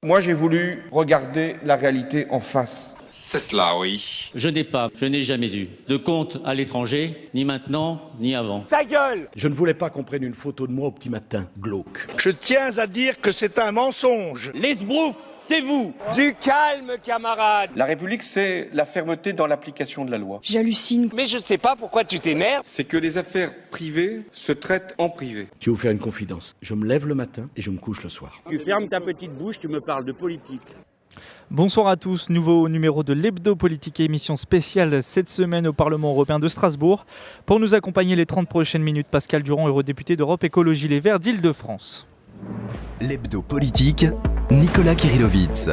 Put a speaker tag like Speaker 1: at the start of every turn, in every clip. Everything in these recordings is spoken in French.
Speaker 1: Moi, j'ai voulu regarder la réalité en face.
Speaker 2: C'est cela, oui.
Speaker 3: Je n'ai jamais eu de compte à l'étranger, ni maintenant, ni avant.
Speaker 4: Ta gueule!
Speaker 5: Je ne voulais pas qu'on prenne une photo de moi au petit matin, glauque.
Speaker 6: Je tiens à dire que c'est un mensonge.
Speaker 4: Les sbroufs, c'est vous! Du calme, camarade!
Speaker 1: La République, c'est la fermeté dans l'application de la loi.
Speaker 7: J'hallucine.
Speaker 4: Mais je sais pas pourquoi tu t'énerves.
Speaker 1: C'est que les affaires privées se traitent en privé.
Speaker 5: Je vais vous faire une confidence. Je me lève le matin et je me couche le soir.
Speaker 8: Tu fermes ta petite bouche, tu me parles de politique.
Speaker 9: Bonsoir à tous, nouveau numéro de l'Hebdo Politique, émission spéciale cette semaine au Parlement européen de Strasbourg. Pour nous accompagner les 30 prochaines minutes, Pascal Durand, eurodéputé d'Europe Écologie Les Verts d'Île-de-France.
Speaker 10: L'Hebdo Politique, Nicolas Kirillovitz.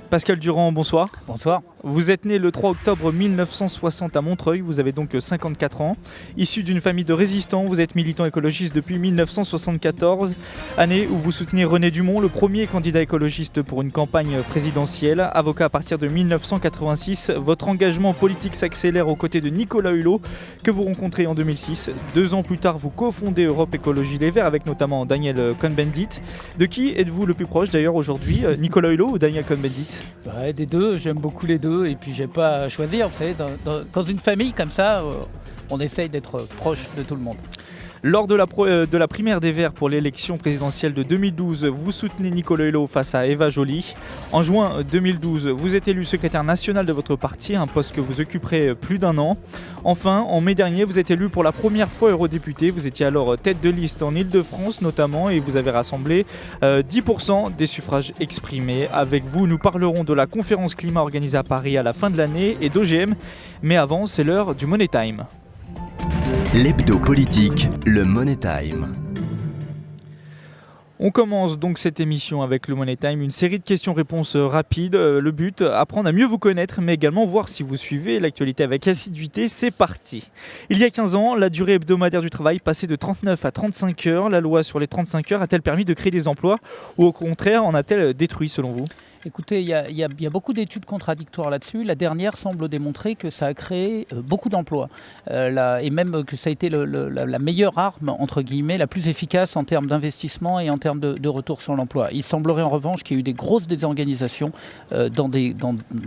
Speaker 9: Pascal Durand, bonsoir.
Speaker 11: Bonsoir.
Speaker 9: Vous êtes né le 3 octobre 1960 à Montreuil, vous avez donc 54 ans. Issu d'une famille de résistants, vous êtes militant écologiste depuis 1974, année où vous soutenez René Dumont, le premier candidat écologiste pour une campagne présidentielle. Avocat à partir de 1986, votre engagement politique s'accélère aux côtés de Nicolas Hulot, que vous rencontrez en 2006. 2 ans plus tard, vous cofondez Europe Écologie Les Verts avec notamment Daniel Cohn-Bendit. De qui êtes-vous le plus proche d'ailleurs aujourd'hui, Nicolas Hulot ou Daniel Cohn-Bendit ?
Speaker 11: Ouais, des deux, j'aime beaucoup les deux et puis j'ai pas à choisir. Vous savez, dans une famille comme ça, on essaye d'être proche de tout le monde.
Speaker 9: Lors de la primaire des Verts pour l'élection présidentielle de 2012, vous soutenez Nicolas Hulot face à Eva Joly. En juin 2012, vous êtes élu secrétaire national de votre parti, un poste que vous occuperez plus d'1 an. Enfin, en mai dernier, vous êtes élu pour la première fois eurodéputé. Vous étiez alors tête de liste en Île-de-France notamment et vous avez rassemblé 10% des suffrages exprimés. Avec vous, nous parlerons de la conférence climat organisée à Paris à la fin de l'année et d'OGM. Mais avant, c'est l'heure du Money Time.
Speaker 10: L'Hebdo Politique, le Money Time.
Speaker 9: On commence donc cette émission avec le Money Time, une série de questions-réponses rapides. Le but, apprendre à mieux vous connaître, mais également voir si vous suivez l'actualité avec assiduité. C'est parti. Il y a 15 ans, la durée hebdomadaire du travail passait de 39 à 35 heures. La loi sur les 35 heures a-t-elle permis de créer des emplois ou au contraire en a-t-elle détruit selon vous ?
Speaker 11: Écoutez, il y a beaucoup d'études contradictoires là-dessus. La dernière semble démontrer que ça a créé beaucoup d'emplois et même que ça a été la meilleure arme, entre guillemets, la plus efficace en termes d'investissement et en termes de retour sur l'emploi. Il semblerait en revanche qu'il y ait eu des grosses désorganisations dans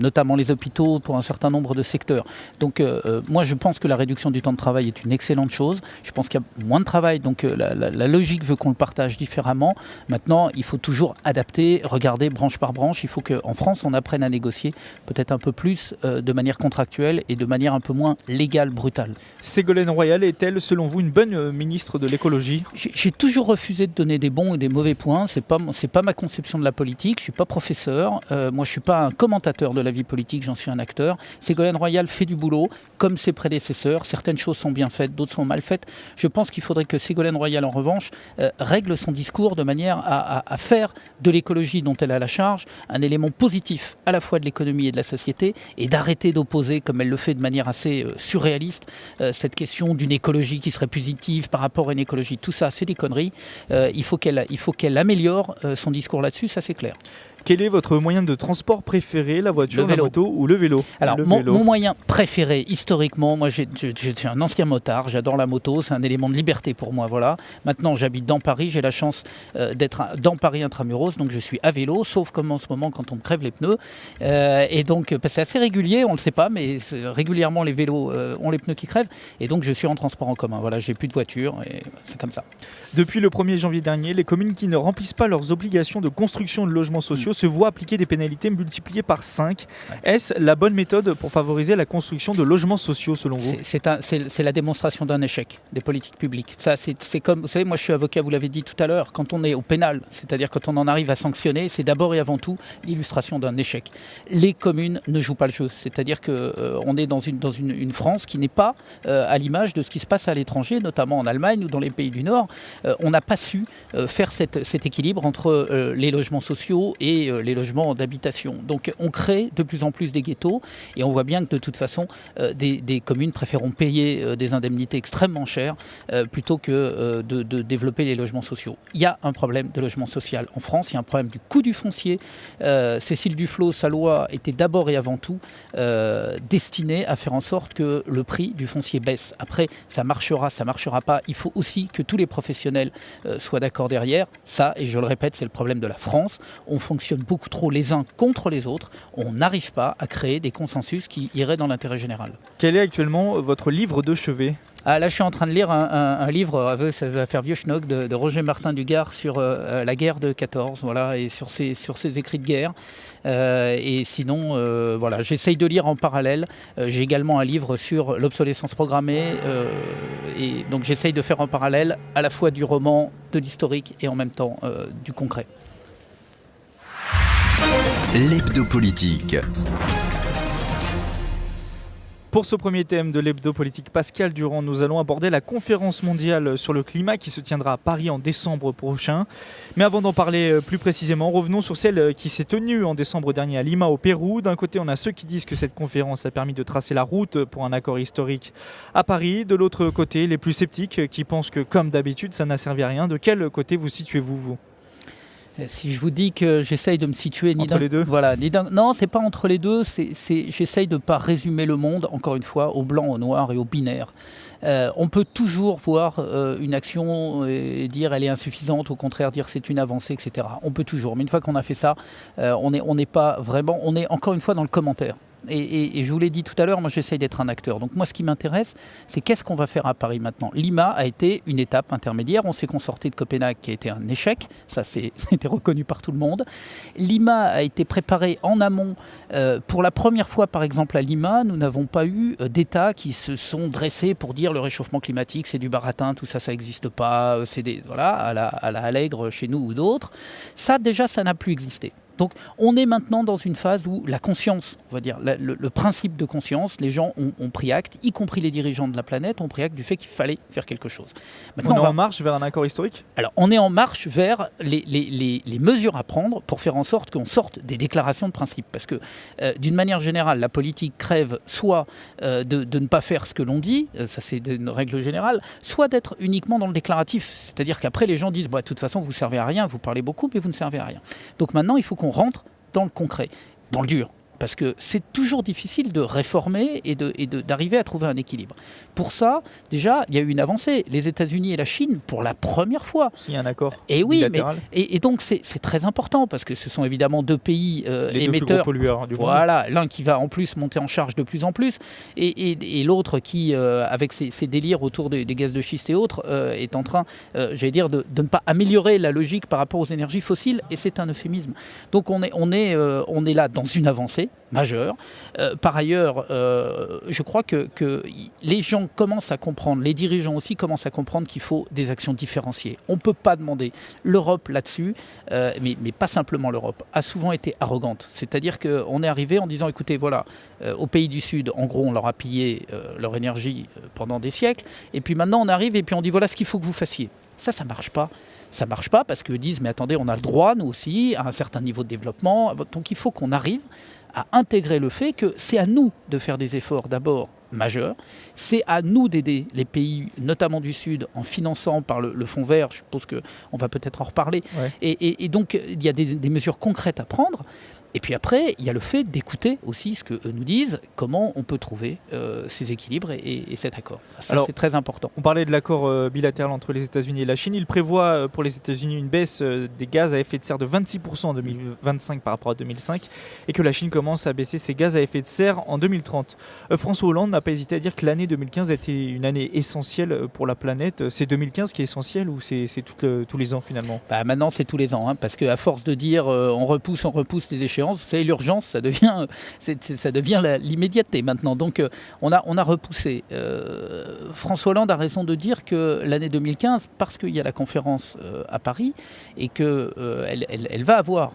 Speaker 11: notamment les hôpitaux pour un certain nombre de secteurs. Donc moi je pense que la réduction du temps de travail est une excellente chose. Je pense qu'il y a moins de travail, donc la logique veut qu'on le partage différemment. Maintenant, il faut toujours adapter, regarder branche par branche. Il faut qu'en France, on apprenne à négocier peut-être un peu plus de manière contractuelle et de manière un peu moins légale, brutale.
Speaker 9: Ségolène Royal est-elle, selon vous, une bonne ministre de l'écologie ?
Speaker 11: J'ai toujours refusé de donner des bons et des mauvais points. C'est pas ma conception de la politique. Je suis pas professeur. Moi, je suis pas un commentateur de la vie politique. J'en suis un acteur. Ségolène Royal fait du boulot, comme ses prédécesseurs. Certaines choses sont bien faites, d'autres sont mal faites. Je pense qu'il faudrait que Ségolène Royal, en revanche, règle son discours de manière à faire de l'écologie dont elle a la charge un élément positif à la fois de l'économie et de la société et d'arrêter d'opposer, comme elle le fait de manière assez surréaliste, cette question d'une écologie qui serait positive par rapport à une écologie. Tout ça, c'est des conneries. Il faut qu'elle améliore son discours là-dessus, ça c'est clair.
Speaker 9: Quel est votre moyen de transport préféré, la voiture, la moto ou le vélo ?
Speaker 11: Alors, mon moyen préféré, historiquement, moi je suis un ancien motard, j'adore la moto, c'est un élément de liberté pour moi, voilà. Maintenant, j'habite dans Paris, j'ai la chance d'être dans Paris intramuros, donc je suis à vélo, sauf comme en ce moment quand on me crève les pneus. Et donc, c'est assez régulier, on ne le sait pas, mais régulièrement les vélos ont les pneus qui crèvent, et donc je suis en transport en commun. Voilà, j'ai plus de voiture, et c'est comme ça.
Speaker 9: Depuis le 1er janvier dernier, les communes qui ne remplissent pas leurs obligations de construction de logements sociaux se voient appliquer des pénalités multipliées par 5. Ouais. Est-ce la bonne méthode pour favoriser la construction de logements sociaux selon vous ?
Speaker 11: C'est la démonstration d'un échec des politiques publiques. Ça, c'est comme, vous savez, moi je suis avocat, vous l'avez dit tout à l'heure, quand on est au pénal, c'est-à-dire quand on en arrive à sanctionner, c'est d'abord et avant tout l'illustration d'un échec. Les communes ne jouent pas le jeu, c'est-à-dire qu'on est dans une France qui n'est pas à l'image de ce qui se passe à l'étranger, notamment en Allemagne ou dans les pays du Nord. On n'a pas su faire cet équilibre entre les logements sociaux et les logements d'habitation. Donc on crée de plus en plus des ghettos et on voit bien que de toute façon des communes préféreront payer des indemnités extrêmement chères plutôt que de développer les logements sociaux. Il y a un problème de logement social en France, il y a un problème du coût du foncier, Cécile Duflot, sa loi était d'abord et avant tout destinée à faire en sorte que le prix du foncier baisse. Après, ça marchera pas. Il faut aussi que tous les professionnels soient d'accord derrière. Ça, et je le répète, c'est le problème de la France. On fonctionne beaucoup trop les uns contre les autres. On n'arrive pas à créer des consensus qui iraient dans l'intérêt général.
Speaker 9: Quel est actuellement votre livre de chevet ?
Speaker 11: Là, je suis en train de lire un livre, ça va faire vieux schnock, de Roger Martin Dugard sur la guerre de 14, voilà, et sur ses écrits de guerre. Et sinon, voilà, j'essaye de lire en parallèle. J'ai également un livre sur l'obsolescence programmée. Et donc, j'essaye de faire en parallèle à la fois du roman, de l'historique et en même temps du concret.
Speaker 10: L'hebdo politique.
Speaker 9: Pour ce premier thème de l'hebdo politique Pascal Durand, nous allons aborder la conférence mondiale sur le climat qui se tiendra à Paris en décembre prochain. Mais avant d'en parler plus précisément, revenons sur celle qui s'est tenue en décembre dernier à Lima au Pérou. D'un côté, on a ceux qui disent que cette conférence a permis de tracer la route pour un accord historique à Paris. De l'autre côté, les plus sceptiques qui pensent que, comme d'habitude, ça n'a servi à rien. De quel côté vous situez-vous, vous ?
Speaker 11: Si je vous dis que j'essaye de me situer
Speaker 9: entre les deux,
Speaker 11: voilà, non, c'est pas entre les deux. J'essaye de ne pas résumer le monde, encore une fois, au blanc, au noir et au binaire. On peut toujours voir une action et dire elle est insuffisante, au contraire dire c'est une avancée, etc. On peut toujours, mais une fois qu'on a fait ça, on n'est pas vraiment, on est encore une fois dans le commentaire. Et je vous l'ai dit tout à l'heure, moi j'essaye d'être un acteur. Donc moi ce qui m'intéresse, c'est qu'est-ce qu'on va faire à Paris maintenant. Lima a été une étape intermédiaire. On sait qu'on sortait de Copenhague qui a été un échec. Ça c'était reconnu par tout le monde. Lima a été préparé en amont. Pour la première fois par exemple à Lima, nous n'avons pas eu d'États qui se sont dressés pour dire le réchauffement climatique c'est du baratin, tout ça n'existe pas, c'est voilà, à la Allègre chez nous ou d'autres. Ça déjà ça n'a plus existé. Donc on est maintenant dans une phase où la conscience, on va dire, le principe de conscience, les gens ont pris acte, y compris les dirigeants de la planète, ont pris acte du fait qu'il fallait faire quelque chose.
Speaker 9: Maintenant, on est en marche vers un accord historique ?
Speaker 11: Alors on est en marche vers les mesures à prendre pour faire en sorte qu'on sorte des déclarations de principe. Parce que d'une manière générale, la politique crève soit de ne pas faire ce que l'on dit, ça c'est une règle générale, soit d'être uniquement dans le déclaratif. C'est-à-dire qu'après les gens disent, de toute façon vous ne servez à rien, vous parlez beaucoup mais vous ne servez à rien. Donc maintenant il faut qu'on rentre dans le concret, dans le dur. Parce que c'est toujours difficile de réformer et d'arriver à trouver un équilibre. Pour ça, déjà, il y a eu une avancée. Les États-Unis et la Chine, pour la première fois.
Speaker 9: S'il y a un accord
Speaker 11: bilatéral. Et donc, c'est très important, parce que ce sont évidemment deux pays
Speaker 9: les
Speaker 11: émetteurs.
Speaker 9: Deux plus gros pollueurs du monde.
Speaker 11: Voilà, l'un qui va en plus monter en charge de plus en plus, et l'autre qui, avec ses délires autour des gaz de schiste et autres, est en train, j'allais dire, de ne pas améliorer la logique par rapport aux énergies fossiles, et c'est un euphémisme. Donc, on est là dans une avancée majeur. Par ailleurs, je crois que les gens commencent à comprendre, les dirigeants aussi commencent à comprendre qu'il faut des actions différenciées. On ne peut pas demander. L'Europe là-dessus, mais pas simplement l'Europe, a souvent été arrogante. C'est-à-dire qu'on est arrivé en disant, écoutez, voilà, aux pays du Sud, en gros, on leur a pillé leur énergie pendant des siècles, et puis maintenant on arrive et puis on dit, voilà ce qu'il faut que vous fassiez. Ça ne marche pas. Ça ne marche pas parce qu'ils disent, mais attendez, on a le droit, nous aussi, à un certain niveau de développement. Donc il faut qu'on arrive à intégrer le fait que c'est à nous de faire des efforts d'abord majeurs, c'est à nous d'aider les pays, notamment du Sud, en finançant par le Fonds vert, je suppose qu'on va peut-être en reparler, ouais. Et donc il y a des mesures concrètes à prendre. Et puis après, il y a le fait d'écouter aussi ce qu'eux nous disent, comment on peut trouver ces équilibres et cet accord. Ça, alors, c'est très important.
Speaker 9: On parlait de l'accord bilatéral entre les États-Unis et la Chine. Il prévoit pour les États-Unis une baisse des gaz à effet de serre de 26% en 2025 par rapport à 2005 et que la Chine commence à baisser ses gaz à effet de serre en 2030. François Hollande n'a pas hésité à dire que l'année 2015 était une année essentielle pour la planète. C'est 2015 qui est essentiel ou c'est tous les ans finalement ?
Speaker 11: Maintenant, c'est tous les ans, parce qu'à force de dire on repousse les échéances, vous savez, l'urgence, ça devient l'immédiateté maintenant. Donc, on a repoussé. François Hollande a raison de dire que l'année 2015, parce qu'il y a la conférence à Paris, et qu'elle va avoir,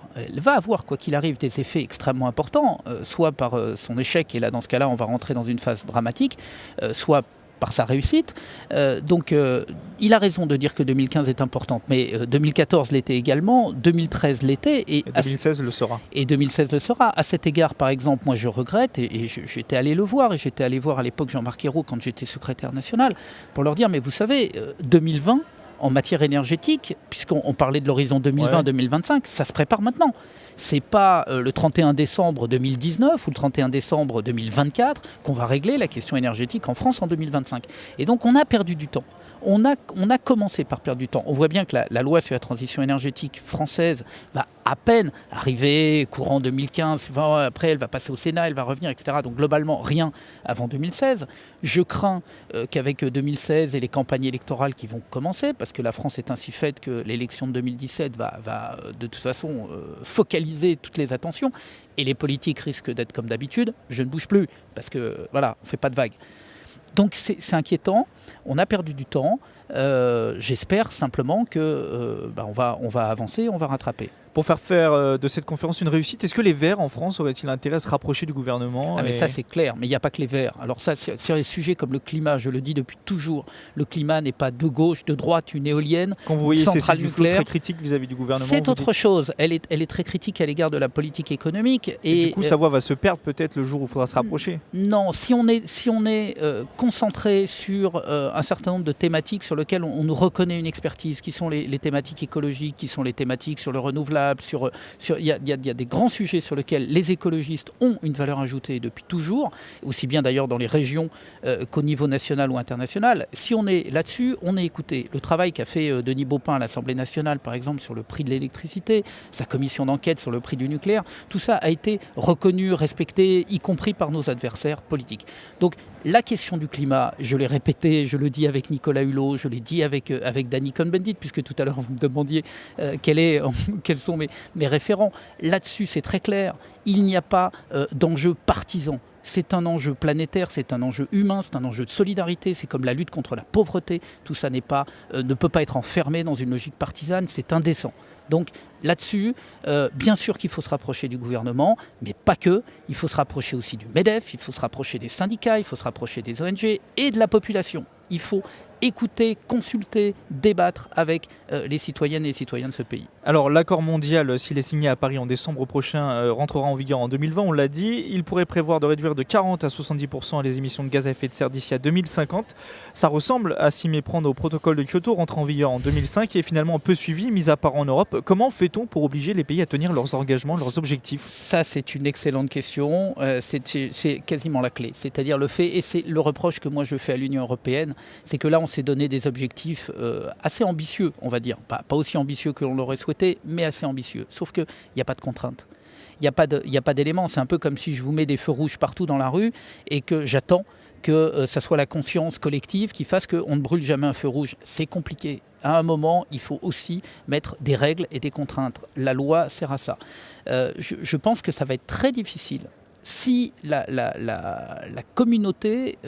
Speaker 11: quoi qu'il arrive, des effets extrêmement importants, soit par son échec, et là, dans ce cas-là, on va rentrer dans une phase dramatique, soit par sa réussite. Donc il a raison de dire que 2015 est importante, mais 2014 l'était également, 2013 l'était. Et
Speaker 9: 2016 le sera.
Speaker 11: Et 2016 le sera. À cet égard, par exemple, moi je regrette, et j'étais allé le voir, et j'étais allé voir à l'époque Jean-Marc Ayrault quand j'étais secrétaire national, pour leur dire, mais vous savez, 2020, en matière énergétique, puisqu'on parlait de l'horizon 2020-2025, ça se prépare maintenant. C'est pas le 31 décembre 2019 ou le 31 décembre 2024 qu'on va régler la question énergétique en France en 2025. Et donc on a perdu du temps. On a commencé par perdre du temps. On voit bien que la loi sur la transition énergétique française va à peine arriver courant 2015. Après, elle va passer au Sénat, elle va revenir, etc. Donc globalement, rien avant 2016. Je crains qu'avec 2016 et les campagnes électorales qui vont commencer, parce que la France est ainsi faite que l'élection de 2017 va de toute façon focaliser toutes les attentions, et les politiques risquent d'être comme d'habitude. Je ne bouge plus, parce que voilà, on ne fait pas de vagues. Donc c'est inquiétant, on a perdu du temps, j'espère simplement que on va avancer, on va rattraper.
Speaker 9: Pour faire de cette conférence une réussite, est-ce que les Verts en France auraient-ils intérêt à se rapprocher du gouvernement ?
Speaker 11: Mais ça c'est clair, mais il n'y a pas que les Verts. Alors ça, sur les sujets comme le climat, je le dis depuis toujours, le climat n'est pas de gauche, de droite, une éolienne,
Speaker 9: quand vous voyez
Speaker 11: centrale
Speaker 9: Cécile
Speaker 11: nucléaire,
Speaker 9: très critique vis-à-vis du gouvernement,
Speaker 11: c'est autre chose. Elle est très critique à l'égard de la politique économique.
Speaker 9: Et du coup, sa voix va se perdre peut-être le jour où il faudra se rapprocher.
Speaker 11: Non, si on est concentré sur un certain nombre de thématiques sur lesquelles on nous reconnaît une expertise, qui sont les thématiques écologiques, qui sont les thématiques sur le renouvelable, il y a des grands sujets sur lesquels les écologistes ont une valeur ajoutée depuis toujours, aussi bien d'ailleurs dans les régions qu'au niveau national ou international. Si on est là-dessus, on est écouté. Le travail qu'a fait Denis Baupin à l'Assemblée nationale, par exemple, sur le prix de l'électricité, sa commission d'enquête sur le prix du nucléaire, tout ça a été reconnu, respecté, y compris par nos adversaires politiques. Donc la question du climat, je l'ai répété, je le dis avec Nicolas Hulot, je l'ai dit avec Danny Cohn-Bendit, puisque tout à l'heure vous me demandiez quels sont mes référents. Là-dessus, c'est très clair, il n'y a pas d'enjeu partisan. C'est un enjeu planétaire, c'est un enjeu humain, c'est un enjeu de solidarité, c'est comme la lutte contre la pauvreté. Tout ça ne peut pas être enfermé dans une logique partisane, c'est indécent. Donc là-dessus, bien sûr qu'il faut se rapprocher du gouvernement, mais pas que. Il faut se rapprocher aussi du MEDEF, il faut se rapprocher des syndicats, il faut se rapprocher des ONG et de la population. Il faut écouter, consulter, débattre avec les citoyennes et les citoyens de ce pays.
Speaker 9: Alors l'accord mondial, s'il est signé à Paris en décembre prochain, rentrera en vigueur en 2020, on l'a dit. Il pourrait prévoir de réduire de 40 à 70% les émissions de gaz à effet de serre d'ici à 2050. Ça ressemble à s'y méprendre au protocole de Kyoto, rentré en vigueur en 2005 et est finalement peu suivi, mis à part en Europe. Comment fait-on pour obliger les pays à tenir leurs engagements, leurs objectifs ?
Speaker 11: Ça, c'est une excellente question. C'est quasiment la clé. C'est-à-dire le fait, et c'est le reproche que moi je fais à l'Union européenne, c'est que là on s'est donné des objectifs assez ambitieux, on va dire. Pas aussi ambitieux que l'on l'aurait souhaité, mais assez ambitieux. Sauf qu'il n'y a pas de contraintes. Il n'y a pas d'éléments. C'est un peu comme si je vous mets des feux rouges partout dans la rue et que j'attends que ça soit la conscience collective qui fasse qu'on ne brûle jamais un feu rouge. C'est compliqué. À un moment, il faut aussi mettre des règles et des contraintes. La loi sert à ça. Je pense que ça va être très difficile si la communauté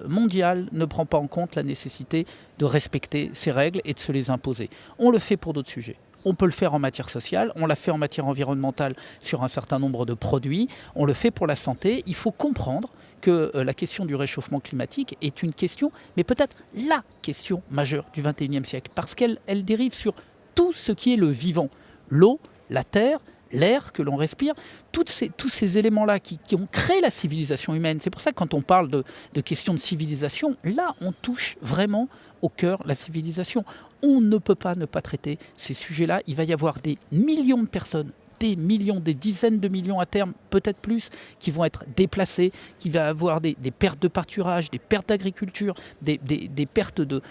Speaker 11: mondiale ne prend pas en compte la nécessité de respecter ces règles et de se les imposer. On le fait pour d'autres sujets. On peut le faire en matière sociale, on l'a fait en matière environnementale sur un certain nombre de produits, on le fait pour la santé. Il faut comprendre que la question du réchauffement climatique est une question, mais peut-être la question majeure du XXIe siècle, parce qu'elle dérive sur tout ce qui est le vivant, l'eau, la terre, l'air que l'on respire, tous ces éléments-là qui ont créé la civilisation humaine. C'est pour ça que quand on parle de questions de civilisation, là on touche vraiment au cœur la civilisation. On ne peut pas ne pas traiter ces sujets-là. Il va y avoir des millions de personnes, des millions, des dizaines de millions à terme, peut-être plus, qui vont être déplacés, qui va avoir des pertes de pâturage, des pertes d'agriculture, des pertes de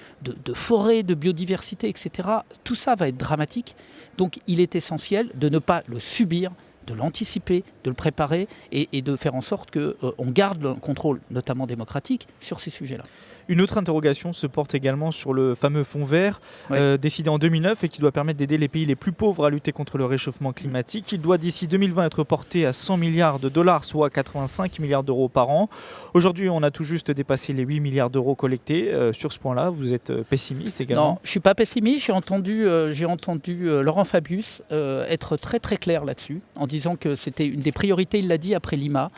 Speaker 11: forêts, de biodiversité, etc. Tout ça va être dramatique. Donc il est essentiel de ne pas le subir, de l'anticiper, de le préparer et de faire en sorte qu'on garde le contrôle, notamment démocratique, sur ces sujets-là.
Speaker 9: Une autre interrogation se porte également sur le fameux fonds vert, décidé en 2009 et qui doit permettre d'aider les pays les plus pauvres à lutter contre le réchauffement climatique. Il doit d'ici 2020 être porté à 100 milliards de dollars, soit 85 milliards d'euros par an. Aujourd'hui, on a tout juste dépassé les 8 milliards d'euros collectés. Sur ce point-là, vous êtes pessimiste également ?
Speaker 11: Non, je ne suis pas pessimiste. J'ai entendu Laurent Fabius être très très clair là-dessus, en disant disant que c'était une des priorités, il l'a dit après Lima.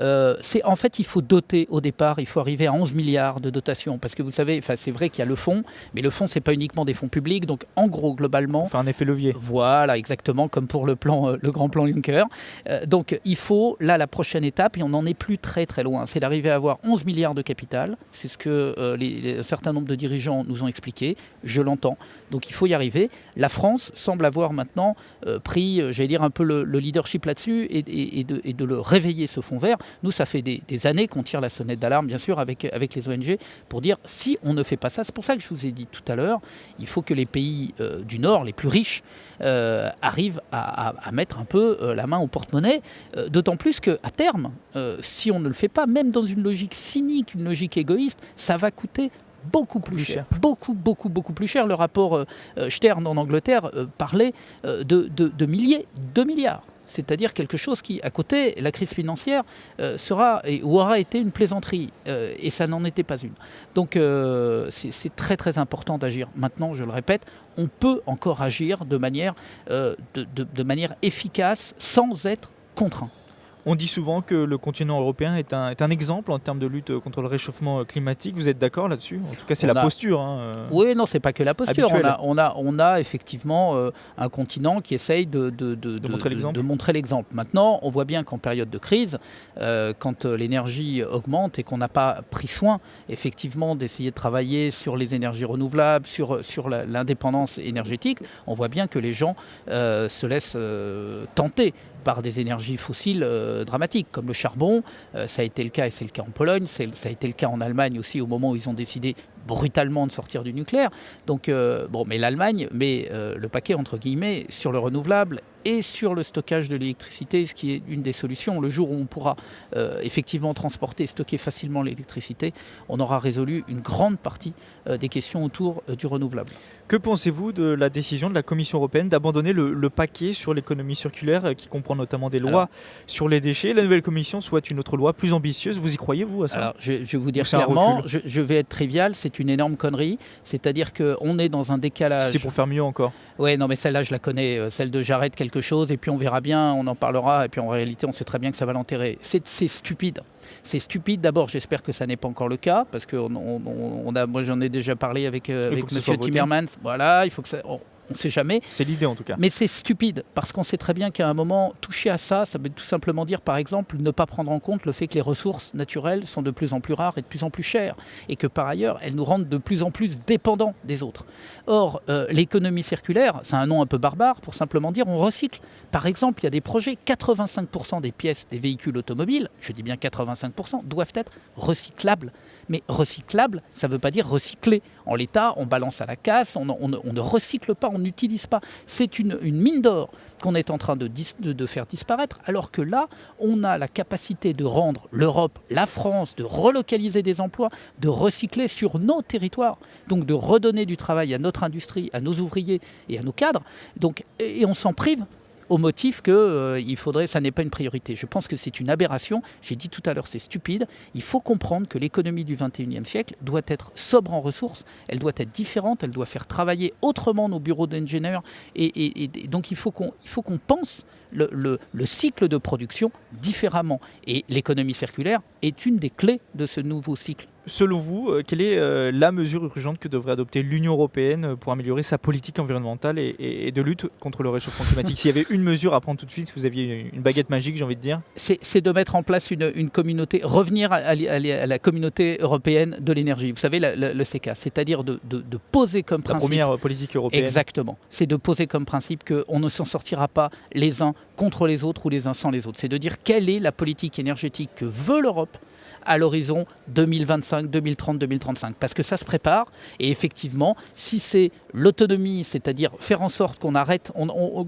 Speaker 11: En fait, il faut doter au départ, il faut arriver à 11 milliards de dotation. Parce que vous savez, c'est vrai qu'il y a le fonds, mais le fonds, ce n'est pas uniquement des fonds publics. Donc, en gros, globalement...
Speaker 9: Enfin, un effet levier.
Speaker 11: Voilà, exactement, comme pour le grand plan Juncker. Donc, il faut, là, la prochaine étape, et on n'en est plus très très loin, c'est d'arriver à avoir 11 milliards de capital. C'est ce que un certain nombre de dirigeants nous ont expliqué. Je l'entends. Donc, il faut y arriver. La France semble avoir maintenant pris, j'allais dire, un peu le leadership là-dessus et de le réveiller, ce fonds vert. Nous, ça fait des années qu'on tire la sonnette d'alarme, bien sûr, avec les ONG, pour dire si on ne fait pas ça, c'est pour ça que je vous ai dit tout à l'heure, il faut que les pays du Nord, les plus riches, arrivent à mettre un peu la main au porte-monnaie, d'autant plus qu'à terme, si on ne le fait pas, même dans une logique cynique, une logique égoïste, ça va coûter beaucoup plus cher. Beaucoup plus cher. Le rapport Stern en Angleterre parlait de milliers de milliards. C'est-à-dire quelque chose qui, à côté, la crise financière sera ou aura été une plaisanterie. Et ça n'en était pas une. Donc c'est très très important d'agir. Maintenant, je le répète, on peut encore agir de manière efficace sans être contraint.
Speaker 9: On dit souvent que le continent européen est un exemple en termes de lutte contre le réchauffement climatique. Vous êtes d'accord là-dessus ? En tout cas, c'est la posture.
Speaker 11: Oui, non, c'est pas que la posture.
Speaker 9: Habituelle.
Speaker 11: On a effectivement un continent qui essaye de montrer l'exemple. Maintenant, on voit bien qu'en période de crise, quand l'énergie augmente et qu'on n'a pas pris soin, effectivement, d'essayer de travailler sur les énergies renouvelables, sur l'indépendance énergétique, on voit bien que les gens se laissent tenter par des énergies fossiles dramatiques, comme le charbon. Ça a été le cas, et c'est le cas en Pologne, ça a été le cas en Allemagne aussi, au moment où ils ont décidé brutalement de sortir du nucléaire. Donc, mais l'Allemagne met le paquet, entre guillemets, sur le renouvelable et sur le stockage de l'électricité, ce qui est une des solutions. Le jour où on pourra effectivement transporter et stocker facilement l'électricité, on aura résolu une grande partie des questions autour du renouvelable.
Speaker 9: Que pensez-vous de la décision de la Commission européenne d'abandonner le paquet sur l'économie circulaire qui comprend notamment des lois sur les déchets ? La nouvelle Commission souhaite une autre loi plus ambitieuse. Vous y croyez, vous, à ça ?
Speaker 11: Alors, je vais vous dire clairement, je vais être trivial, c'est une énorme connerie. C'est-à-dire qu'on est dans un décalage...
Speaker 9: C'est pour faire mieux encore.
Speaker 11: Oui, non, mais celle-là, je la connais. Celle de j'arrête quelque chose et puis on verra bien, on en parlera. Et puis en réalité, on sait très bien que ça va l'enterrer. C'est stupide. C'est stupide. D'abord, j'espère que ça n'est pas encore le cas, parce que moi, j'en ai déjà parlé avec M. Timmermans. Voilà, il faut que ça... On ne sait jamais.
Speaker 9: C'est l'idée en tout cas.
Speaker 11: Mais c'est stupide, parce qu'on sait très bien qu'à un moment, toucher à ça, ça veut tout simplement dire, par exemple, ne pas prendre en compte le fait que les ressources naturelles sont de plus en plus rares et de plus en plus chères, et que par ailleurs, elles nous rendent de plus en plus dépendants des autres. Or, l'économie circulaire, c'est un nom un peu barbare pour simplement dire on recycle. Par exemple, il y a des projets, 85% des pièces des véhicules automobiles, je dis bien 85%, doivent être recyclables. Mais recyclable, ça ne veut pas dire recycler. En l'état, on balance à la casse, on ne recycle pas, on n'utilise pas. C'est une mine d'or qu'on est en train de faire disparaître, alors que là, on a la capacité de rendre l'Europe, la France, de relocaliser des emplois, de recycler sur nos territoires, donc de redonner du travail à notre industrie, à nos ouvriers et à nos cadres. Donc, et on s'en prive au motif que ça n'est pas une priorité. Je pense que c'est une aberration. J'ai dit tout à l'heure, c'est stupide. Il faut comprendre que l'économie du XXIe siècle doit être sobre en ressources, elle doit être différente, elle doit faire travailler autrement nos bureaux d'ingénieurs. Et donc il faut qu'on pense le cycle de production différemment. Et l'économie circulaire est une des clés de ce nouveau cycle.
Speaker 9: Selon vous, quelle est la mesure urgente que devrait adopter l'Union européenne pour améliorer sa politique environnementale et de lutte contre le réchauffement climatique ? S'il y avait une mesure à prendre tout de suite, si vous aviez une baguette magique, j'ai envie de dire.
Speaker 11: C'est de mettre en place une communauté, revenir à la communauté européenne de l'énergie. Vous savez, le CECA, c'est-à-dire de poser comme principe...
Speaker 9: La première politique européenne.
Speaker 11: Exactement. C'est de poser comme principe qu'on ne s'en sortira pas les uns contre les autres ou les uns sans les autres. C'est de dire quelle est la politique énergétique que veut l'Europe à l'horizon 2025, 2030, 2035. Parce que ça se prépare. Et effectivement, si c'est l'autonomie, c'est-à-dire faire en sorte qu'on arrête...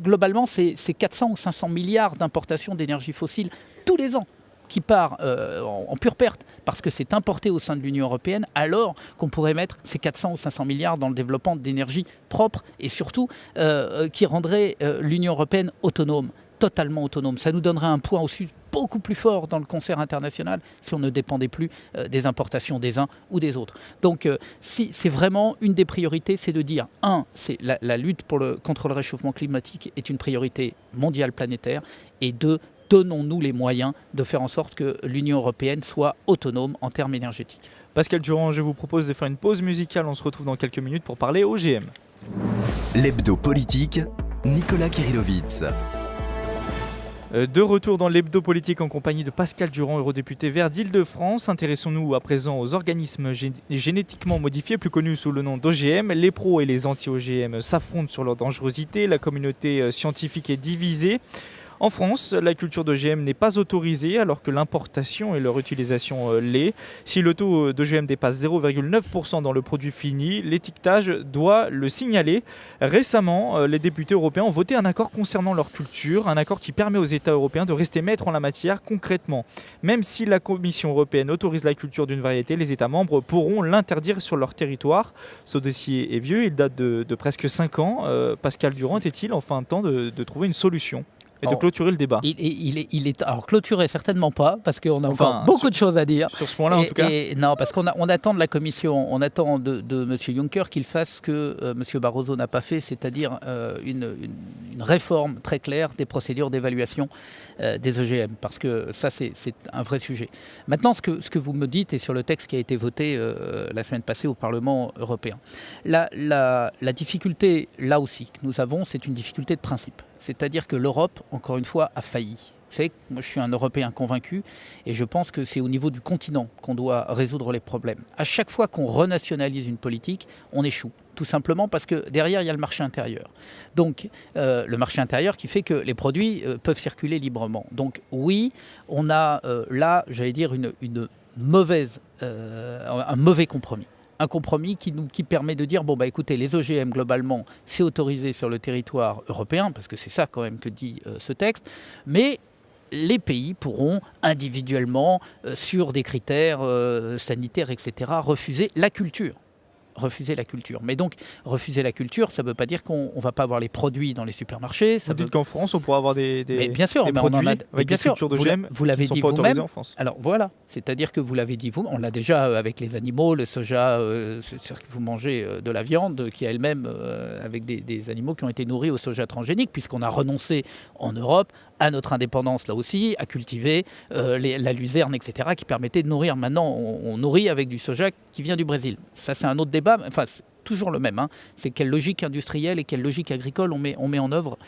Speaker 11: globalement, c'est 400 ou 500 milliards d'importations d'énergie fossile tous les ans qui part en pure perte parce que c'est importé au sein de l'Union européenne, alors qu'on pourrait mettre ces 400 ou 500 milliards dans le développement d'énergie propre et surtout qui rendrait l'Union européenne autonome. Totalement autonome. Ça nous donnerait un poids aussi beaucoup plus fort dans le concert international si on ne dépendait plus des importations des uns ou des autres. Donc si, c'est vraiment une des priorités, c'est de dire, c'est la lutte contre le réchauffement climatique est une priorité mondiale planétaire, et 2, donnons-nous les moyens de faire en sorte que l'Union européenne soit autonome en termes énergétiques.
Speaker 9: Pascal Durand, je vous propose de faire une pause musicale. On se retrouve dans quelques minutes pour parler OGM.
Speaker 10: L'hebdo politique, Nicolas Kirillovitz.
Speaker 9: De retour dans l'hebdo politique en compagnie de Pascal Durand, eurodéputé Vert d'Île-de-France. Intéressons-nous à présent aux organismes génétiquement modifiés, plus connus sous le nom d'OGM. Les pros et les anti-OGM s'affrontent sur leur dangerosité. La communauté scientifique est divisée. En France, la culture d'OGM n'est pas autorisée alors que l'importation et leur utilisation l'est. Si le taux d'OGM dépasse 0,9% dans le produit fini, l'étiquetage doit le signaler. Récemment, les députés européens ont voté un accord concernant leur culture, un accord qui permet aux États européens de rester maîtres en la matière concrètement. Même si la Commission européenne autorise la culture d'une variété, les États membres pourront l'interdire sur leur territoire. Ce dossier est vieux, il date de presque 5 ans. Pascal Durand, est-il enfin temps de trouver une solution et de clôturer le débat?
Speaker 11: Il est alors clôturé certainement pas, parce qu'on a encore beaucoup de choses à dire.
Speaker 9: Sur ce point-là, en tout cas.
Speaker 11: Non, parce qu'on attend de la Commission, on attend de M. Juncker qu'il fasse ce que M. Barroso n'a pas fait, c'est-à-dire une réforme très claire des procédures d'évaluation des OGM, parce que ça, c'est un vrai sujet. Maintenant, ce que vous me dites est sur le texte qui a été voté la semaine passée au Parlement européen. La difficulté, là aussi, que nous avons, c'est une difficulté de principe. C'est-à-dire que l'Europe, encore une fois, a failli. Vous savez, moi je suis un Européen convaincu et je pense que c'est au niveau du continent qu'on doit résoudre les problèmes. À chaque fois qu'on renationalise une politique, on échoue. Tout simplement parce que derrière, il y a le marché intérieur. Donc, le marché intérieur qui fait que les produits peuvent circuler librement. Donc oui, on a là, j'allais dire, un mauvais compromis. Un compromis qui permet de dire, écoutez, les OGM, globalement, c'est autorisé sur le territoire européen, parce que c'est ça quand même que dit ce texte, mais les pays pourront individuellement, sur des critères sanitaires, etc., refuser la culture. Mais donc, refuser la culture, ça ne veut pas dire qu'on ne va pas avoir les produits dans les supermarchés.
Speaker 9: Vous dites qu'en France, on pourra avoir des
Speaker 11: bien sûr,
Speaker 9: des
Speaker 11: mais
Speaker 9: produits
Speaker 11: on en a,
Speaker 9: avec
Speaker 11: bien
Speaker 9: des
Speaker 11: sûr,
Speaker 9: cultures d'OGM
Speaker 11: vous l'avez
Speaker 9: qui ne
Speaker 11: dit
Speaker 9: sont pas autorisées
Speaker 11: vous-même.
Speaker 9: en France.
Speaker 11: Alors voilà, c'est-à-dire que vous l'avez dit vous, on l'a déjà avec les animaux, le soja, c'est-à-dire que vous mangez de la viande qui est elle-même avec des animaux qui ont été nourris au soja transgénique, puisqu'on a renoncé en Europe à notre indépendance là aussi, à cultiver la luzerne, etc., qui permettait de nourrir. Maintenant, on nourrit avec du soja qui vient du Brésil. Ça, c'est un autre débat. Enfin, c'est toujours le même. C'est quelle logique industrielle et quelle logique agricole on met en œuvre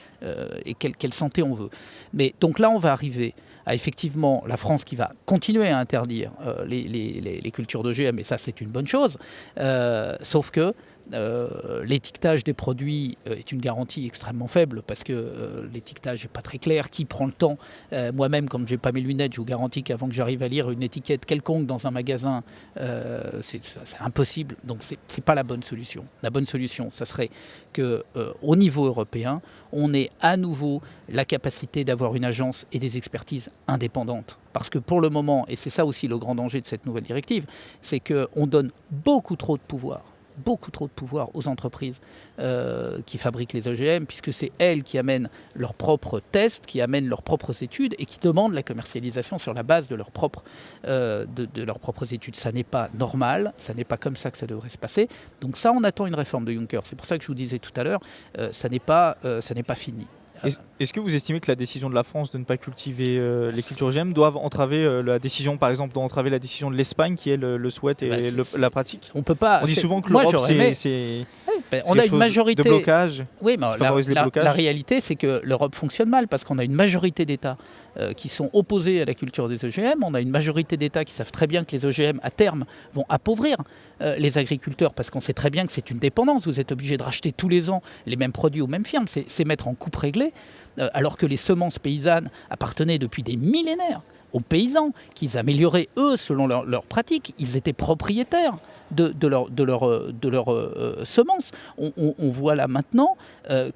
Speaker 11: et quelle santé on veut. Mais donc là, on va arriver à effectivement la France qui va continuer à interdire les cultures d'OGM, et ça, c'est une bonne chose. Sauf que l'étiquetage des produits est une garantie extrêmement faible, parce que l'étiquetage n'est pas très clair. Qui prend le temps? Moi-même, quand je n'ai pas mes lunettes, je vous garantis qu'avant que j'arrive à lire une étiquette quelconque dans un magasin, c'est impossible. Donc c'est pas la bonne solution. La bonne solution, ça serait qu'au niveau européen, on ait à nouveau la capacité d'avoir une agence et des expertises indépendantes. Parce que pour le moment, et c'est ça aussi le grand danger de cette nouvelle directive, c'est qu'on donne beaucoup trop de pouvoir aux entreprises qui fabriquent les OGM, puisque c'est elles qui amènent leurs propres tests, qui amènent leurs propres études et qui demandent la commercialisation sur la base de leurs propres études. Ça n'est pas normal, ça n'est pas comme ça que ça devrait se passer. Donc ça, on attend une réforme de Juncker. C'est pour ça que je vous disais tout à l'heure, ça n'est pas fini.
Speaker 9: Est-ce que vous estimez que la décision de la France de ne pas cultiver les cultures OGM doivent entraver la décision, par exemple, entraver la décision de l'Espagne qui elle le souhaite et la pratique?
Speaker 11: On peut pas.
Speaker 9: On dit souvent que l'Europe c'est
Speaker 11: on a une majorité
Speaker 9: de blocage.
Speaker 11: Oui, mais la réalité, c'est que l'Europe fonctionne mal parce qu'on a une majorité d'États qui sont opposés à la culture des OGM. On a une majorité d'États qui savent très bien que les OGM, à terme, vont appauvrir les agriculteurs, parce qu'on sait très bien que c'est une dépendance. Vous êtes obligé de racheter tous les ans les mêmes produits aux mêmes firmes. C'est mettre en coupe réglée, alors que les semences paysannes appartenaient depuis des millénaires aux paysans, qu'ils amélioraient eux selon leurs pratiques. Ils étaient propriétaires de leurs semences. On voit là maintenant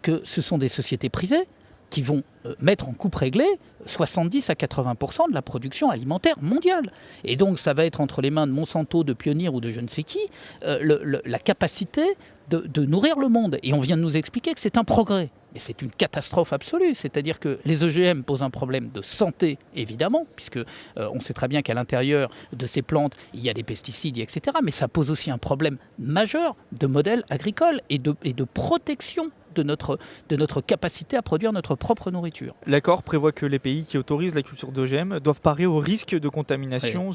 Speaker 11: que ce sont des sociétés privées qui vont mettre en coupe réglée 70 à 80% de la production alimentaire mondiale. Et donc ça va être entre les mains de Monsanto, de Pioneer ou de je ne sais qui, la capacité de nourrir le monde. Et on vient de nous expliquer que c'est un progrès. Mais c'est une catastrophe absolue, c'est-à-dire que les OGM posent un problème de santé, évidemment, puisque on sait très bien qu'à l'intérieur de ces plantes, il y a des pesticides, etc. Mais ça pose aussi un problème majeur de modèle agricole et de protection de notre capacité à produire notre propre nourriture.
Speaker 9: L'accord prévoit que les pays qui autorisent la culture d'OGM doivent parer au risque de contamination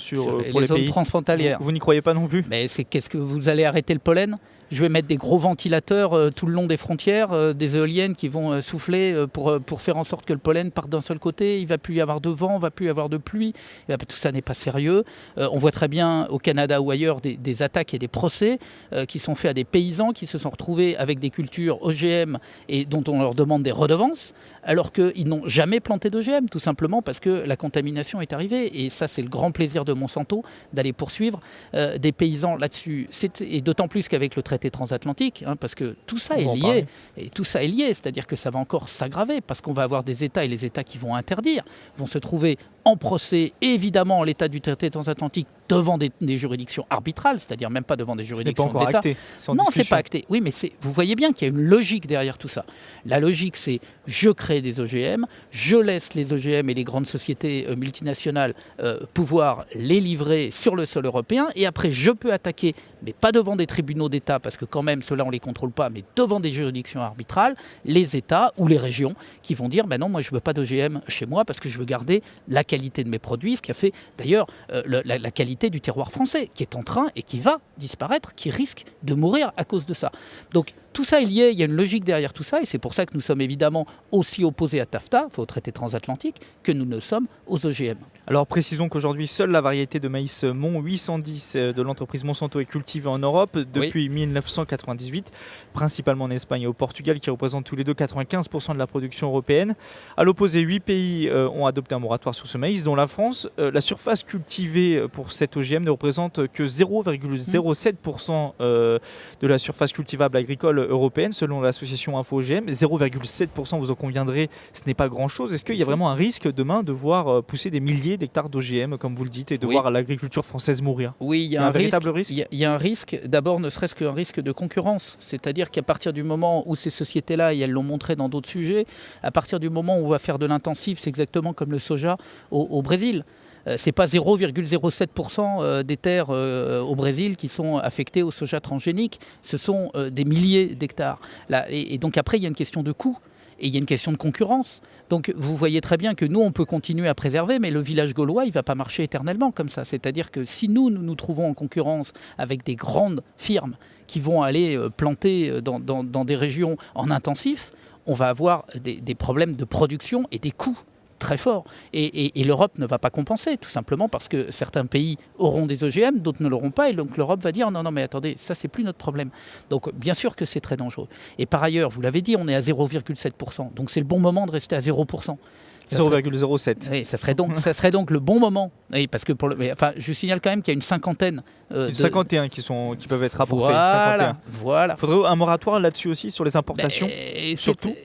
Speaker 9: pour les
Speaker 11: zones
Speaker 9: pays
Speaker 11: transfrontalières.
Speaker 9: Vous n'y croyez pas non plus?
Speaker 11: Mais qu'est-ce que vous allez arrêter le pollen? Je vais mettre des gros ventilateurs tout le long des frontières, des éoliennes qui vont souffler pour faire en sorte que le pollen parte d'un seul côté. Il ne va plus y avoir de vent, il ne va plus y avoir de pluie. Tout ça n'est pas sérieux. On voit très bien au Canada ou ailleurs des attaques et des procès qui sont faits à des paysans qui se sont retrouvés avec des cultures OGM et dont on leur demande des redevances, alors qu'ils n'ont jamais planté d'OGM, tout simplement parce que la contamination est arrivée. Et ça, c'est le grand plaisir de Monsanto, d'aller poursuivre des paysans là-dessus. Et d'autant plus qu'avec le traité transatlantique, parce que tout ça est lié. Et tout ça est lié, c'est-à-dire que ça va encore s'aggraver, parce qu'on va avoir des États, et les États qui vont interdire, vont se trouver en procès, évidemment, en l'état du traité transatlantique, devant des juridictions arbitrales, c'est-à-dire même pas devant des juridictions d'État.
Speaker 9: Ce n'est pas encore acté, sans
Speaker 11: non,
Speaker 9: discussion.
Speaker 11: c'est pas acté. Oui, mais vous voyez bien qu'il y a une logique derrière tout ça. La logique, c'est je crée des OGM, je laisse les OGM et les grandes sociétés multinationales pouvoir les livrer sur le sol européen, et après je peux attaquer, mais pas devant des tribunaux d'État, parce que quand même ceux-là on les contrôle pas, mais devant des juridictions arbitrales, les États ou les régions qui vont dire non, moi je veux pas d'OGM chez moi parce que je veux garder la qualité de mes produits, ce qui a fait d'ailleurs la qualité du terroir français, qui est en train et qui va disparaître, qui risque de mourir à cause de ça. Donc tout ça est lié, il y a une logique derrière tout ça, et c'est pour ça que nous sommes évidemment aussi opposés à TAFTA, au traité transatlantique, que nous ne sommes aux OGM.
Speaker 9: Alors précisons qu'aujourd'hui, seule la variété de maïs Mon 810 de l'entreprise Monsanto est cultivée en Europe depuis 1998, principalement en Espagne et au Portugal, qui représentent tous les deux 95% de la production européenne. À l'opposé, 8 pays ont adopté un moratoire sur ce maïs, dont la France. La surface cultivée pour cet OGM ne représente que 0,07% de la surface cultivable agricole européenne, selon l'association InfoOGM. 0,7%, vous en conviendrez, ce n'est pas grand-chose. Est-ce qu'il y a vraiment un risque demain de voir pousser des milliers d'hectares d'OGM, comme vous le dites, et de voir l'agriculture française mourir?
Speaker 11: Oui, il y a un véritable risque. Il y a un risque, d'abord ne serait-ce qu'un risque de concurrence. C'est-à-dire qu'à partir du moment où ces sociétés-là, et elles l'ont montré dans d'autres sujets, à partir du moment où on va faire de l'intensif, c'est exactement comme le soja au Brésil. C'est pas 0,07% des terres au Brésil qui sont affectées au soja transgénique, ce sont des milliers d'hectares. Et donc après, il y a une question de coût. Et il y a une question de concurrence. Donc vous voyez très bien que nous, on peut continuer à préserver, mais le village gaulois, il ne va pas marcher éternellement comme ça. C'est-à-dire que si nous trouvons en concurrence avec des grandes firmes qui vont aller planter dans des régions en intensif, on va avoir des problèmes de production et des coûts très fort. Et l'Europe ne va pas compenser, tout simplement parce que certains pays auront des OGM, d'autres ne l'auront pas, et donc l'Europe va dire non mais attendez, ça c'est plus notre problème. Donc bien sûr que c'est très dangereux. Et par ailleurs, vous l'avez dit, on est à 0,7%, donc c'est le bon moment de rester à 0%.
Speaker 9: 0,07.
Speaker 11: Oui, ça serait donc le bon moment. Oui, parce que je signale quand même qu'il y a une cinquantaine.
Speaker 9: 51 qui peuvent être apportés.
Speaker 11: Voilà.
Speaker 9: Il faudrait un moratoire là-dessus aussi, sur les importations, surtout.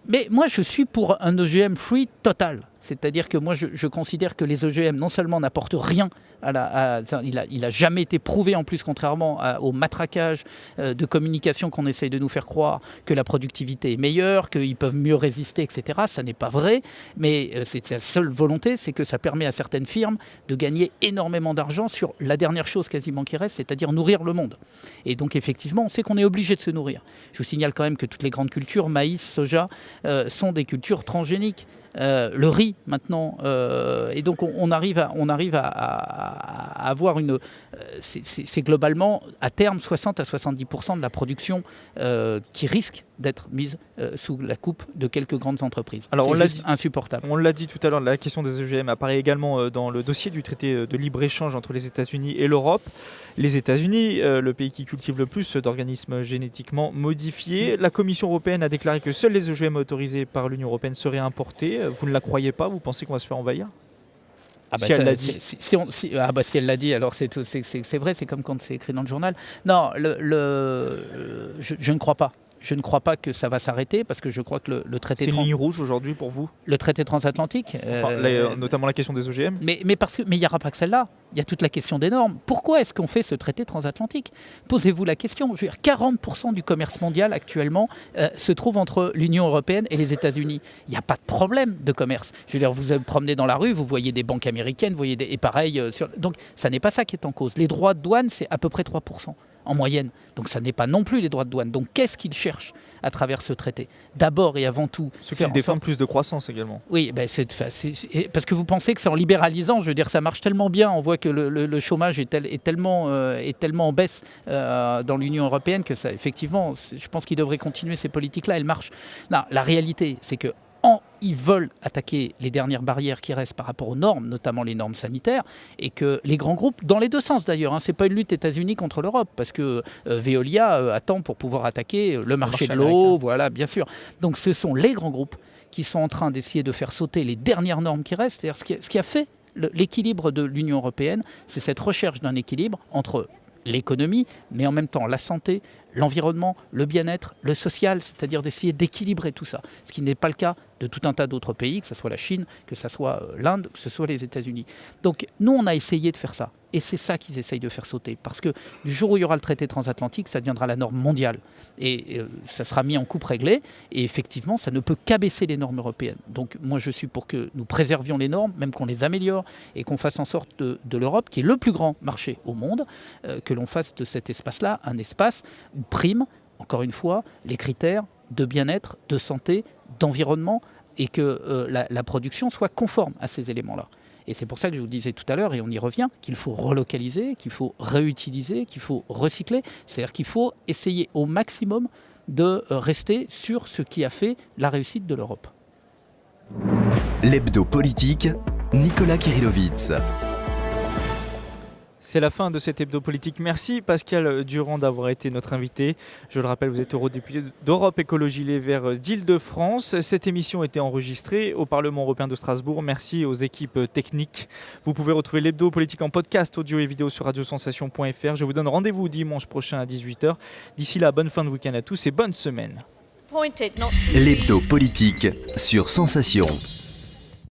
Speaker 11: Mais moi, je suis pour un OGM free total. C'est-à-dire que moi, je considère que les OGM, non seulement n'apportent rien, il n'a jamais été prouvé en plus, contrairement au matraquage de communication qu'on essaye de nous faire croire, que la productivité est meilleure, qu'ils peuvent mieux résister, etc. Ça n'est pas vrai, mais c'est la seule volonté, c'est que ça permet à certaines firmes de gagner énormément d'argent sur la dernière chose quasiment qui reste, c'est-à-dire nourrir le monde. Et donc effectivement, on sait qu'on est obligé de se nourrir. Je vous signale quand même que toutes les grandes cultures, maïs, soja, sont des cultures transgéniques. Le riz maintenant, et donc on arrive à avoir c'est globalement à terme 60 à 70% de la production qui risque d'être mise sous la coupe de quelques grandes entreprises. Alors c'est juste insupportable.
Speaker 9: On l'a dit tout à l'heure, la question des OGM apparaît également dans le dossier du traité de libre-échange entre les États-Unis et l'Europe. Les États-Unis, le pays qui cultive le plus d'organismes génétiquement modifiés. La Commission européenne a déclaré que seuls les OGM autorisés par l'Union européenne seraient importés. Vous ne la croyez pas? Vous pensez qu'on va se faire envahir? Si elle l'a dit.
Speaker 11: Si elle l'a dit, alors c'est vrai, c'est comme quand c'est écrit dans le journal. Non, je ne crois pas. Je ne crois pas que ça va s'arrêter parce que je crois que le traité...
Speaker 9: C'est une ligne rouge aujourd'hui pour vous ?
Speaker 11: Le traité transatlantique,
Speaker 9: notamment la question des OGM.
Speaker 11: Mais il n'y aura pas que celle-là. Il y a toute la question des normes. Pourquoi est-ce qu'on fait ce traité transatlantique ? Posez-vous la question. Je veux dire, 40% du commerce mondial actuellement se trouve entre l'Union européenne et les États-Unis. Il n'y a pas de problème de commerce. Je veux dire, vous vous promenez dans la rue, vous voyez des banques américaines, vous voyez et pareil. Donc ça n'est pas ça qui est en cause. Les droits de douane, c'est à peu près 3%. En moyenne. Donc ça n'est pas non plus les droits de douane. Donc qu'est-ce qu'ils cherchent à travers ce traité ? D'abord et avant tout...
Speaker 9: Ceux qui défendent plus de croissance également.
Speaker 11: Oui, c'est parce que vous pensez que c'est en libéralisant, je veux dire, ça marche tellement bien, on voit que le chômage est tellement en baisse dans l'Union européenne que ça, effectivement, je pense qu'ils devraient continuer ces politiques-là, elles marchent. Non, la réalité, c'est que ils veulent attaquer les dernières barrières qui restent par rapport aux normes, notamment les normes sanitaires, et que les grands groupes, dans les deux sens d'ailleurs, c'est pas une lutte États-Unis contre l'Europe, parce que Veolia attend pour pouvoir attaquer le marché de l'eau, voilà, bien sûr. Donc ce sont les grands groupes qui sont en train d'essayer de faire sauter les dernières normes qui restent. C'est-à-dire ce qui a fait l'équilibre de l'Union européenne, c'est cette recherche d'un équilibre entre l'économie, mais en même temps la santé, l'environnement, le bien-être, le social, c'est-à-dire d'essayer d'équilibrer tout ça. Ce qui n'est pas le cas de tout un tas d'autres pays, que ce soit la Chine, que ce soit l'Inde, que ce soit les États-Unis. Donc nous, on a essayé de faire ça. Et c'est ça qu'ils essayent de faire sauter. Parce que du jour où il y aura le traité transatlantique, ça deviendra la norme mondiale. Et ça sera mis en coupe réglée. Et effectivement, ça ne peut qu'abaisser les normes européennes. Donc moi, je suis pour que nous préservions les normes, même qu'on les améliore, et qu'on fasse en sorte de l'Europe, qui est le plus grand marché au monde, que l'on fasse de cet espace-là un espace où prime, encore une fois, les critères de bien-être, de santé, d'environnement, et que la production soit conforme à ces éléments-là. Et c'est pour ça que je vous disais tout à l'heure, et on y revient, qu'il faut relocaliser, qu'il faut réutiliser, qu'il faut recycler. C'est-à-dire qu'il faut essayer au maximum de rester sur ce qui a fait la réussite de l'Europe.
Speaker 10: L'hebdo politique, Nicolas Kirilovitz.
Speaker 9: C'est la fin de cet hebdo politique. Merci Pascal Durand d'avoir été notre invité. Je le rappelle, vous êtes eurodéputé d'Europe Écologie Les Verts d'Île-de-France. Cette émission a été enregistrée au Parlement européen de Strasbourg. Merci aux équipes techniques. Vous pouvez retrouver l'hebdo politique en podcast, audio et vidéo sur radiosensation.fr. Je vous donne rendez-vous dimanche prochain à 18h. D'ici là, bonne fin de week-end à tous et bonne semaine.
Speaker 10: L'hebdo politique sur Sensation.